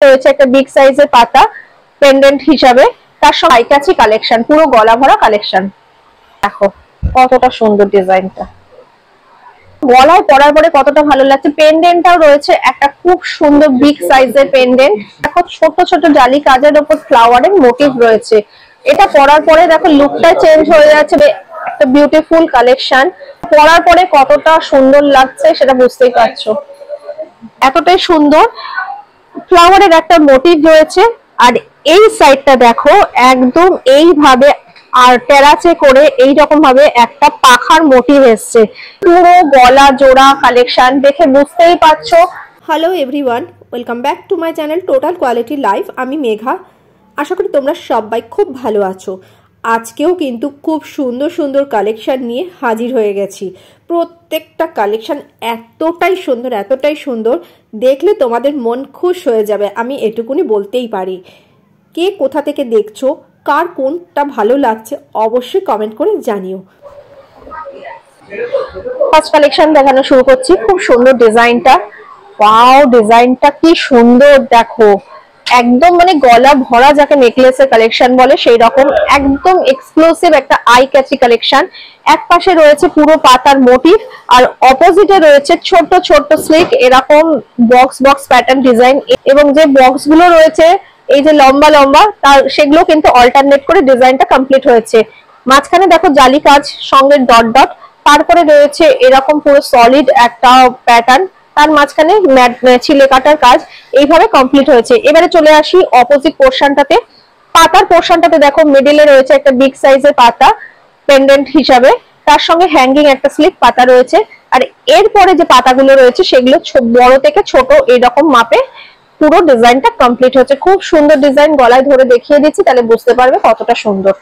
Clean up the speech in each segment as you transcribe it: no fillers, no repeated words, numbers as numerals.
রয়েছে একটা বিগ সাইজের পাতা পেন্ডেন্ট হিসাবে, তার সঙ্গে আইকাচি কালেকশন, পুরো গলা ভরা কালেকশন। দেখো কতটা সুন্দর ডিজাইনটা, গলায় পরার পরে কতটা ভালো লাগছে। পেন্ডেন্টটাও রয়েছে একটা খুব সুন্দর বিগ সাইজের পেন্ডেন্ট। দেখো ছোট ছোট জালি কাজের উপর ফ্লাওয়ারের মোটিভ রয়েছে। এটা পরার পরে দেখো লুকটা চেঞ্জ হয়ে যাচ্ছে, একটা বিউটিফুল কালেকশন। পরার পরে কতটা সুন্দর লাগছে সেটা বুঝতেই পারছো, এতটাই সুন্দর। ফ্লাওয়ারের একটা মোটিভ রয়েছে, আর এই সাইডটা দেখো একদম এইভাবে আর টেরাচে করে এইরকম ভাবে একটা পাখার মোটিভ এসছে। পুরো গলা জোড়া কালেকশন দেখে বুঝতেই পারছো। Hello everyone, welcome back to my channel total quality life. আমি মেঘা, আশা করি তোমরা সবাই খুব ভালো আছো। আজকেও কিন্তু খুব সুন্দর সুন্দর কালেকশন নিয়ে হাজির হয়ে গেছি। প্রত্যেকটা কালেকশন এতটাই সুন্দর, দেখলে তোমাদের মন খুশ হয়ে যাবে, আমি এটুকুনি বলতেই পারি। কে কোথা থেকে দেখছো, কার কোনটা ভালো লাগছে অবশ্যই কমেন্ট করে জানিও। ফার্স্ট কালেকশন দেখানো শুরু করছি। খুব সুন্দর ডিজাইনটা, ওয়াও ডিজাইনটা কি সুন্দর দেখো, একদম মানে গলা ভরা যাকে নেকলেসের কালেকশন বলে সেই রকম একদম এক্সক্লুসিভ একটা আই ক্যাচি কালেকশন। এক পাশে রয়েছে পুরো পাতার মোটিভ, আর অপোজিটে রয়েছে ছোট ছোট স্লিক এরকম বক্স বক্স প্যাটার্ন ডিজাইন, এবং যে বক্স গুলো রয়েছে এই যে লম্বা লম্বা তার সেগুলো কিন্তু অল্টারনেট করে ডিজাইনটা কমপ্লিট হয়েছে। মাঝখানে দেখো জালি কাজ সঙ্গে ডট ডট, তারপরে রয়েছে এরকম পুরো সলিড একটা প্যাটার্ন, তার মাঝখানে ছিলে কাটার কাজ এইভাবে কমপ্লিট হয়েছে। এবারে চলে আসি অপোজিট পোর্শনটাতে। পাতার পোর্শনটাতে দেখো মিডিলে রয়েছে একটা বিগ সাইজের পাতা পেন্ডেন্ট হিসাবে, তার সঙ্গে হ্যাঙ্গিং একটা স্লিপ পাতা রয়েছে। আর এরপরে যে পাতাগুলো রয়েছে সেগুলো বড় থেকে ছোট এইরকম মাপে পুরো ডিজাইনটা কমপ্লিট হচ্ছে। খুব সুন্দর ডিজাইন, গলায় ধরে দেখিয়ে দিচ্ছি তাহলে বুঝতে পারবে কতটা সুন্দর।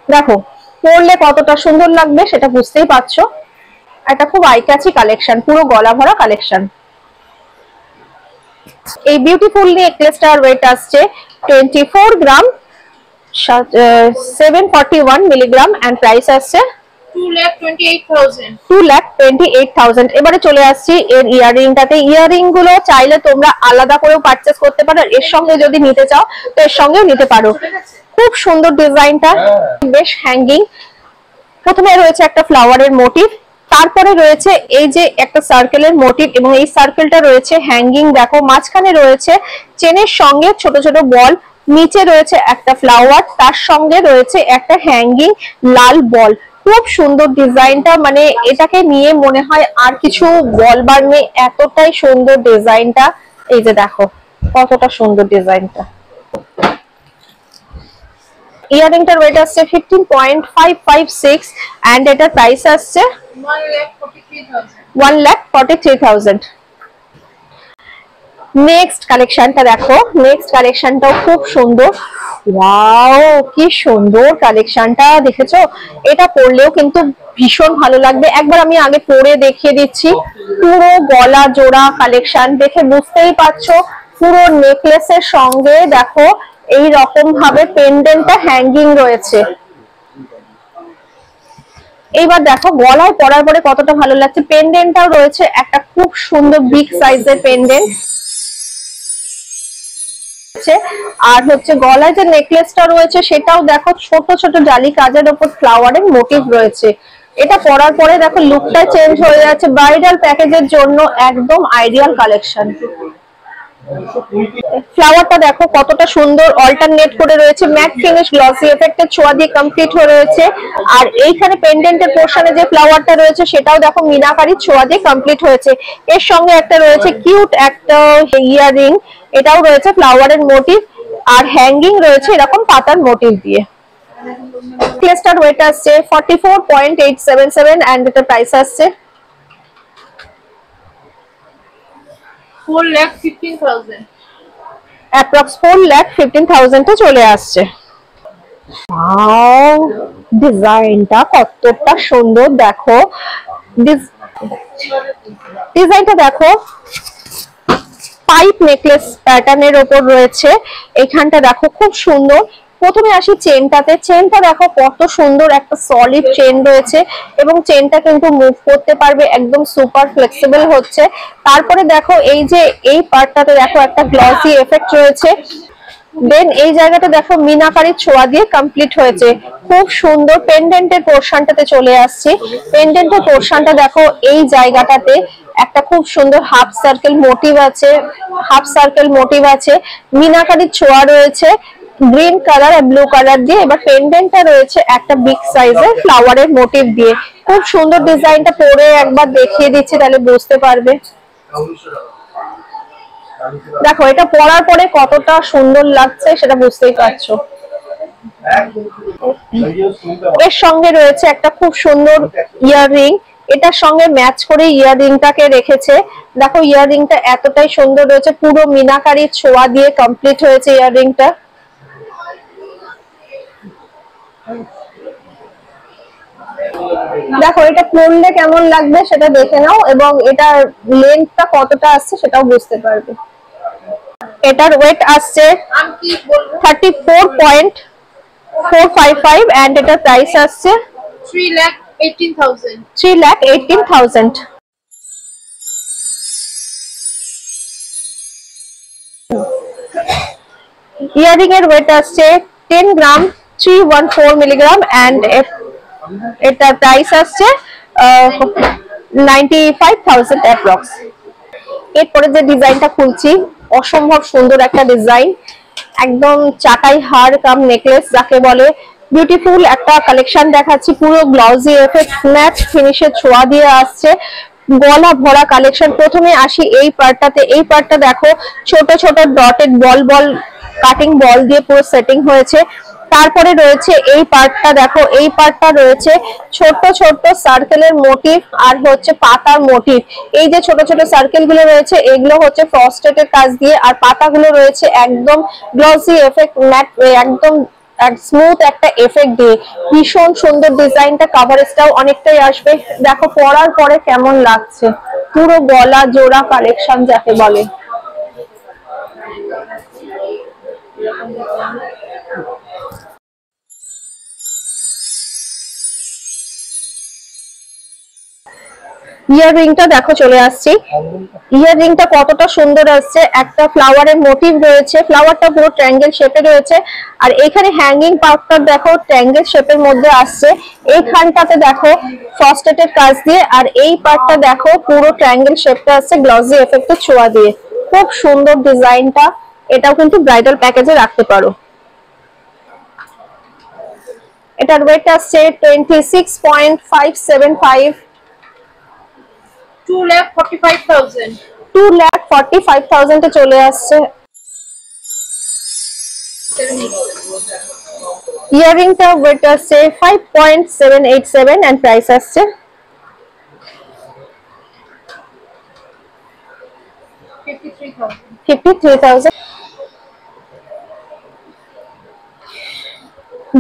দেখো পরলে কতটা সুন্দর লাগবে সেটা বুঝতেই পারছো। এটা খুব আইক্যাচি কালেকশন, পুরো গলা ভরা কালেকশন। এই বিউটিফুল নেকলেসটার ওয়েট আসছে 24 গ্রাম 741 মিলিগ্রাম, এন্ড প্রাইস আসছে 2,28,000। এবারে চলে আসছি এর ইয়াররিংটাতে। ইয়াররিং গুলো চাইলে তোমরা আলাদা করেও পারচেজ করতে পারো, এর সঙ্গে যদি নিতে চাও তো এর সঙ্গেও নিতে পারো। খুব সুন্দর ডিজাইনটা, বেশ হ্যাঙ্গিং। প্রথমে রয়েছে একটা ফ্লাওয়ারের মোটিভ, তারপরে রয়েছে এই যে একটা সার্কেলের মোটিভ, এবং এই সার্কেলটা রয়েছে হ্যাঙ্গিং। দেখো মাঝখানে রয়েছে চেনের সঙ্গে ছোট ছোট বল, নিচে রয়েছে একটা ফ্লাওয়ার, তার সঙ্গে রয়েছে একটা হ্যাঙ্গিং লাল বল। খুব সুন্দর ডিজাইনটা, মানে এটাকে নিয়ে মনে হয় আর কিছু বলবার নেই, এতটাই সুন্দর ডিজাইনটা। এই যে দেখো কতটা সুন্দর ডিজাইনটা। ইয়ারিংটার ওয়েট আসছে 15.556 এন্ড এটার প্রাইস আসছে 1,43,000। নেক্সট কালেকশনটা দেখো, নেক্সট কালেকশনটাও খুব সুন্দর। ওয়াও কি সুন্দর কালেকশনটা, দেখেছো? এটা পরলেও কিন্তু ভীষণ ভালো লাগবে। একবার আমি আগে পরে দেখিয়ে দিচ্ছি। পুরো গলা জোড়া কালেকশন দেখে বুঝতেই পারছো, পুরো নেকলেসের সঙ্গে দেখো এই রকম ভাবে পেন্ডেন্টটা হ্যাঙ্গিং রয়েছে। এইবার দেখো গলায় পরার পরে কতটা ভালো লাগছে। পেন্ডেন্টটাও রয়েছে একটা খুব সুন্দর বিগ সাইজের পেন্ডেন্ট, আর হচ্ছে গলায় যে নেকলেসটা রয়েছে সেটাও দেখো ছোট ছোট জালি কাজের উপর ফ্লাওয়ারের মোটিভ রয়েছে। এটা পরার পরে দেখো লুকটা চেঞ্জ হয়ে যাচ্ছে। ব্রাইডাল প্যাকেজের জন্য একদম আইডিয়াল কালেকশন। ফ্লাওয়ারটা দেখো কতটা সুন্দর অল্টারনেট করে রয়েছে, ম্যাট ফিনিশ গ্লসি এফেক্টের ছোঁয়া দিয়ে কমপ্লিট হয়ে রয়েছে। আর এইখানে পেন্ডেন্টের পোর্শনে যে ফ্লাওয়ারটা রয়েছে সেটাও দেখো মিনাকারি ছোঁয়া দিয়ে কমপ্লিট হয়েছে। এর সঙ্গে একটা রয়েছে কিউট একটা ইয়াররিং, এটাও রয়েছে ফ্লাওয়ারের মোটিভ, আর হ্যাঙ্গিং রয়েছে এরকম পাতার মোটিভ দিয়ে। নেকলেসটার ওয়েট আসছে 44.877 এন্ড এটার প্রাইস আসছে 4,15,000, অ্যাপ্রক্স 4,15,000 এ চলে আসছে। ওয়াও ডিজাইনটা কতটা সুন্দর দেখো, ডিজাইনটা দেখো পাইপ নেকলেস প্যাটার্নের উপর রয়েছে। এখানটা দেখো খুব সুন্দর প্রথমে আসি চেনটাতে। চেনটা দেখো কত সুন্দর একটা সলিড চেন রয়েছে এবং চেনটা কিন্তু মুভ করতে পারবে, একদম সুপার ফ্লেক্সিবল হচ্ছে। তারপরে দেখো এই যে এই পার্টটাতে দেখো একটা গ্লসি এফেক্ট রয়েছে। দেন এই জায়গাটা দেখো মিনাকারি ছোঁয়া দিয়ে কমপ্লিট হয়েছে, খুব সুন্দর। পেন্ডেন্টের পোর্শনটাতে চলে আসছে। পেন্ডেন্টের পোর্শনটা দেখো এই জায়গাটাতে একটা খুব সুন্দর হাফ সার্কেল মোটিভ আছে, মিনাকারি ছোঁয়া রয়েছে গ্রিন কালার আর ব্লু কালার দিয়ে। এবার পেন্ডেন্টটা রয়েছে একটা বিগ সাইজের ফ্লাওয়ারের মোটিভ দিয়ে। খুব সুন্দর ডিজাইনটা পরে একবার দেখিয়ে দিচ্ছি তাহলে বুঝতে পারবে। দেখো এটা পরার পরে কতটা সুন্দর লাগছে সেটা বুঝতেই পারছো। এর সঙ্গে রয়েছে একটা খুব সুন্দর ইয়াররিং, এটার সঙ্গে ম্যাচ করে ইয়াররিংটাকে রেখেছে। দেখো ইয়াররিংটা এতটাই সুন্দর রয়েছে, পুরো মিনাকারি ছোঁয়া দিয়ে কমপ্লিট হয়েছে ইয়াররিংটা। দেখো এটা পরলে কেমন লাগবে সেটা দেখে নাও এবং এটার লেন্থটা কতটা আসছে সেটাও বুঝতে পারবে। এটার ওয়েট আসছে 34.455 এন্ড এটার প্রাইস আসছে 3,18,000। ইয়ারিং এর ওয়েট আসছে 10 গ্রাম 314 মিলিগ্রাম এন্ড এটার প্রাইস আসছে 95,000 অ্যাপ্রক্স। এরপরে যে ডিজাইনটা খুলছি অসম্ভব সুন্দর একটা ডিজাইন, একদম চাটাই হার কাম নেকলেস যাকে বলে। বিউটিফুল একটা কালেকশন দেখাচ্ছি, পুরো গ্লসি এফেক্ট ম্যাট ফিনিশের ছোঁয়া দিয়ে আসছে, গলা ভরা কালেকশন। প্রথমে আসি এই পার্টটাতে। এই পার্টটা দেখো ছোট ছোট ডটেড বল কাটিং বল দিয়ে পুরো সেটিং হয়েছে। তারপরে রয়েছে এই পার্টটা, দেখো এই পার্টটা রয়েছে ছোট ছোট সার্কেলের মোটিভ আর হচ্ছে পাতার মোটিভ। এই যে ছোট ছোট সার্কেল গুলো রয়েছে এগুলো হচ্ছে ফ্রস্টেডের কাজ দিয়ে, আর পাতাগুলো রয়েছে একদম গ্লসি এফেক্ট ম্যাট, একদম স্মুথ একটা এফেক্ট দিয়ে। ভীষণ সুন্দর ডিজাইনটা, কভারেজটাও অনেকটাই আসবে। দেখো পরার পরে কেমন লাগছে, পুরো গলা জোড়া কালেকশন যাকে বলে। ইয়াররিংটা দেখো চলে আসছি। ইয়াররিংটা কতটা সুন্দর আসছে, একটা ফ্লাওয়ারের মোটিভ রয়েছে, ফ্লাওয়ারটা পুরো ট্রায়াঙ্গেল শেপে রয়েছে। আর এখানে হ্যাঙ্গিং পার্টটা দেখো ট্রায়াঙ্গেল শেপের মধ্যে আসছে, এইখানটাতে দেখো ফ্রস্টেডের কাজ দিয়ে, আর এই পার্টটা দেখো পুরো ট্রায়াঙ্গেল শেপটা আসছে গ্লসি এফেক্টের ছোঁয়া দিয়ে। খুব সুন্দর ডিজাইনটা, এটাও কিন্তু ব্রাইডাল প্যাকেজে রাখতে পারো। এটার ওয়েট আসছে 26.575, 2,45,000 এ চলে আসছে। ইয়াররিংটা ওয়েট আসছে 5.787 এন্ড প্রাইস আসছে 53,000।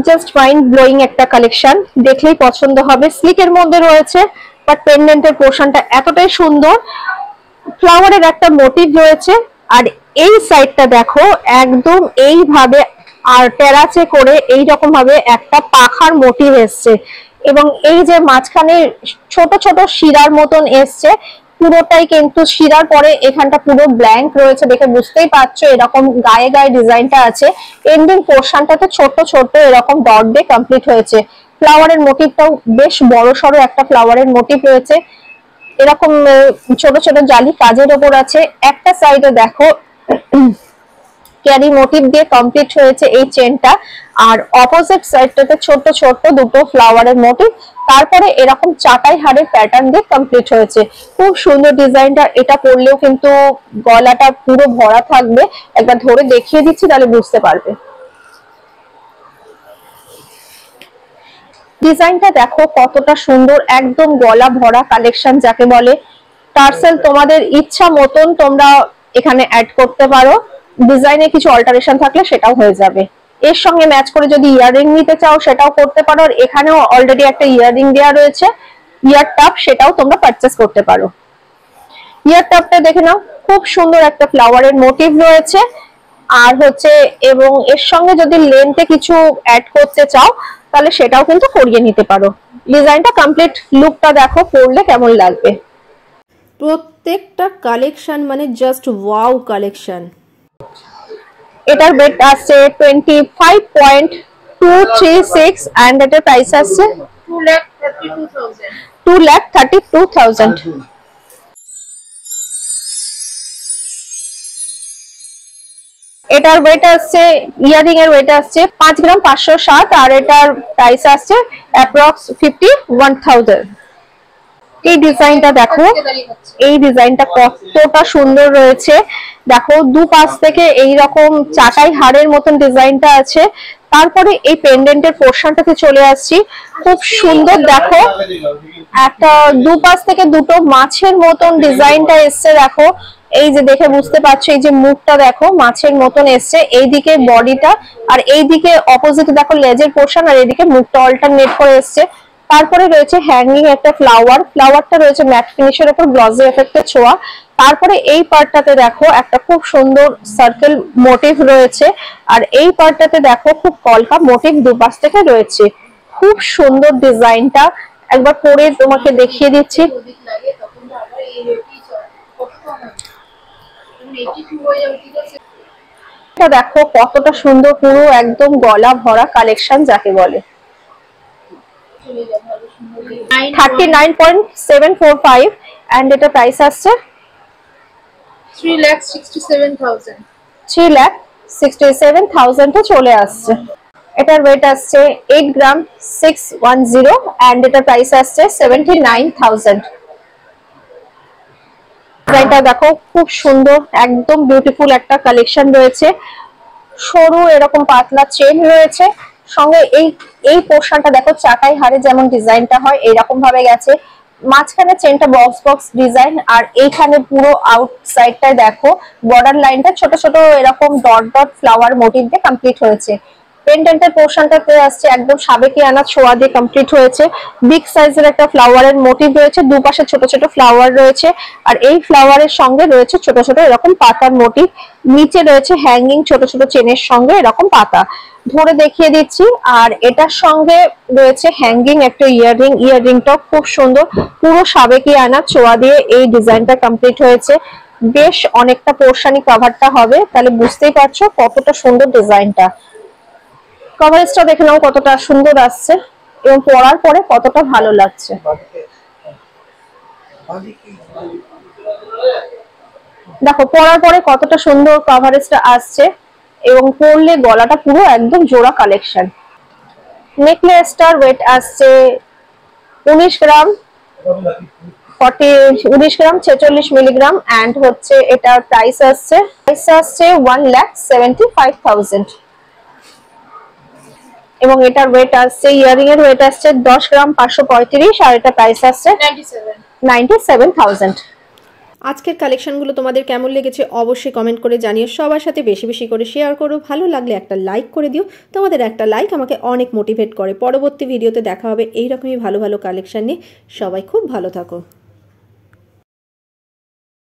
জাস্ট মাইন্ড ব্লোয়িং একটা কালেকশন, দেখলেই পছন্দ হবে। স্লিকের মধ্যে রয়েছে বাট পেন্ডেন্টের পোর্শনটা এতটাই সুন্দর, ফ্লাওয়ারের একটা মোটিভ রয়েছে। আর এই সাইডটা দেখো একদম এইভাবে আর টেরাচে করে এইরকম ভাবে একটা পাখার মোটিভ এসছে, এবং এই যে মাঝখানে ছোট ছোট শিরার মতন এসছে, পুরোটাই কিন্তু শিরার পরে এখানটা পুরো ব্ল্যাঙ্ক রয়েছে, দেখে বুঝতেই পারছো এরকম গায়ে গায়ে ডিজাইনটা আছে। এন্ডিং পোর্শনটাতে ছোট ছোট এরকম ডট দিয়ে কমপ্লিট হয়েছে। ফ্লাওয়ারের মোটিভটাও বেশ বড় সড়ো একটা ফ্লাওয়ারের মোটিভ রয়েছে, এরকম ছোট ছোট জালি কাজের ওপর আছে। একটা সাইডে দেখো ক্যারি মোটিভ দিয়ে কমপ্লিট হয়েছে এই চেনটা, আর অপোজিট সাইডটাতে ছোট ছোট দুটো ফ্লাওয়ারের মোটিভ, তারপরে এরকম চাটাই হাড়ের প্যাটার্ন দিয়ে কমপ্লিট হয়েছে। খুব সুন্দর ডিজাইনটা, এটা পরলেও কিন্তু গলাটা পুরো ভরা থাকবে। একবার ধরে দেখিয়ে দিচ্ছি তাহলে বুঝতে পারবে। ডিজাইনটা দেখো কতটা সুন্দর, একদম গলা ভরা কালেকশন যাকে বলে। টার্সেল তোমাদের ইচ্ছা মতন তোমরা এখানে অ্যাড করতে পারো, ডিজাইনে কিছু অল্টারেশন থাকলে সেটাও হয়ে যাবে। এর সঙ্গে ম্যাচ করে যদি ইয়াররিং নিতে চাও সেটাও করতে পারো, আর এখানেও অলরেডি একটা ইয়াররিং দেওয়া রয়েছে ইয়ার টাপ, সেটাও তোমরা পারচেস করতে পারো। ইয়ার টাপটা দেখে নাও, খুব সুন্দর একটা ফ্লাওয়ারের মোটিভ রয়েছে, আর হচ্ছে এবং এর সঙ্গে যদি লেন্থে কিছু অ্যাড করতে চাও তাহলে সেটাও কিন্তু করিয়ে নিতে পারো। ডিজাইনটা কমপ্লিট লুকটা দেখো, পরলে কেমন লাগবে। প্রত্যেকটা কালেকশন মানে জাস্ট ওয়াও কালেকশন। এটার ওয়েট আসছে 25.236 এন্ড এটার প্রাইস আসছে 2,32,000। এটার ওয়েট আসছে, ইয়ারিং এর ওয়েট আসছে 5 গ্রাম 507 আর এটার প্রাইস আসছে অ্যাপ্রক্স 51,000। এই ডিজাইনটা দেখো, এই ডিজাইনটা কতটা সুন্দর রয়েছে দেখো, দুপাশ থেকে এই রকম চাটাই হাড়ের মতন ডিজাইনটা আছে। তারপরে এই পেন্ডেন্টের পোর্শনটাতে চলে আসছি, খুব সুন্দর দেখো, একটা দুপাশ থেকে দুটো মাছের মতন ডিজাইনটা এসছে দেখো। এই যে দেখে বুঝতে পারছো, এই যে মুখটা দেখো মাছের মতন এসছে, এইদিকে বডিটা আর এইদিকে অপোজিট দেখো লেজের পোর্শন, আর এইদিকে মুখটা অল্টারনেট করে এসছে। তারপরে রয়েছে হ্যাঙ্গিং একটা ফ্লাওয়ারটা রয়েছে ম্যাট ফিনিশের উপর গ্লসি এফেক্টের ছোঁয়া। তারপরে এই পার্টটাতে দেখো একটা খুব সুন্দর সার্কেল মোটিভ রয়েছে, আর এই পার্টটাতে দেখো খুব কলকা মোটিভ দুপাশ থেকে রয়েছে। খুব সুন্দর ডিজাইনটা, একবার পরে তোমাকে দেখিয়ে দিচ্ছি। দেখো কতটা সুন্দর, পুরো একদম গলা ভরা কালেকশন যাকে বলে। 39.745 and এটা প্রাইস আসছে 3,67,000 এ চলে আসছে। এটার ওয়েট আসছে 8 গ্রাম 610 and এটা প্রাইস আসছে 79,000। ডিজাইনটা দেখো খুব সুন্দর, একদম বিউটিফুল একটা কালেকশন রয়েছে। সরু এরকম পাতলা চেন রয়েছে, সঙ্গে এই পোর্শনটা দেখো চাটাই হাড়ে যেমন ডিজাইনটা হয় এইরকম ভাবে গেছে। মাঝখানে চেনটা বক্স ডিজাইন, আর এইখানে পুরো আউটসাইডটায় দেখো বর্ডার লাইনটা ছোট ছোট এরকম ডট ডট ফ্লাওয়ার মোটিভ দিয়ে কমপ্লিট হয়েছে। পেন্ডেন্টের পোর্শনটাতে আসছে একদম সাবেকি আনা ছোঁয়া দিয়ে কমপ্লিট হয়েছে। বিগ সাইজের একটা ফ্লাওয়ারের মোটিভ রয়েছে, দুপাশে ছোট ছোট ফ্লাওয়ার রয়েছে, আর এই ফ্লাওয়ারের সঙ্গে রয়েছে ছোট ছোট এরকম পাতার মোটিভ। নিচে রয়েছে হ্যাঙ্গিং ছোট ছোট চেনের সঙ্গে এরকম পাতা। ধরে দেখিয়ে দিচ্ছি। আর এটার সঙ্গে রয়েছে হ্যাঙ্গিং একটা ইয়াররিংটাও খুব সুন্দর, পুরো সাবেকি আনা ছোঁয়া দিয়ে এই ডিজাইনটা কমপ্লিট হয়েছে। বেশ অনেকটা পোর্শনই কভারটা হবে, তাহলে বুঝতেই পারছো কতটা সুন্দর ডিজাইনটা। কভারেজটা দেখে নাও কতটা সুন্দর আসছে এবং পরার পরে কতটা ভালো লাগছে। দেখো পরার পরে কতটা সুন্দর কভারেজটা আসছে এবং পরলে গলাটা পুরো একদম জোড়া কালেকশন। নেকলেসটার ওয়েট আসছে 19 গ্রাম 46 মিলিগ্রাম এন্ড হচ্ছে এটার প্রাইস আসছে 1,75,000 এবং এটার ওয়েট আসছে, ইয়ারিং এর ওয়েট আসছে 10 গ্রাম 535 আর এটা প্রাইস আসছে 97,000। আজকের কালেকশনগুলো তোমাদের কেমন লেগেছে অবশ্যই কমেন্ট করে জানিও, সবার সাথে বেশি বেশি করে শেয়ার করো, ভালো লাগলে একটা লাইক করে দিও। তোমাদের একটা লাইক আমাকে অনেক মোটিভেট করে। পরবর্তী ভিডিওতে দেখা হবে এইরকমই ভালো ভালো কালেকশন নিয়ে। সবাই খুব ভালো থাকো।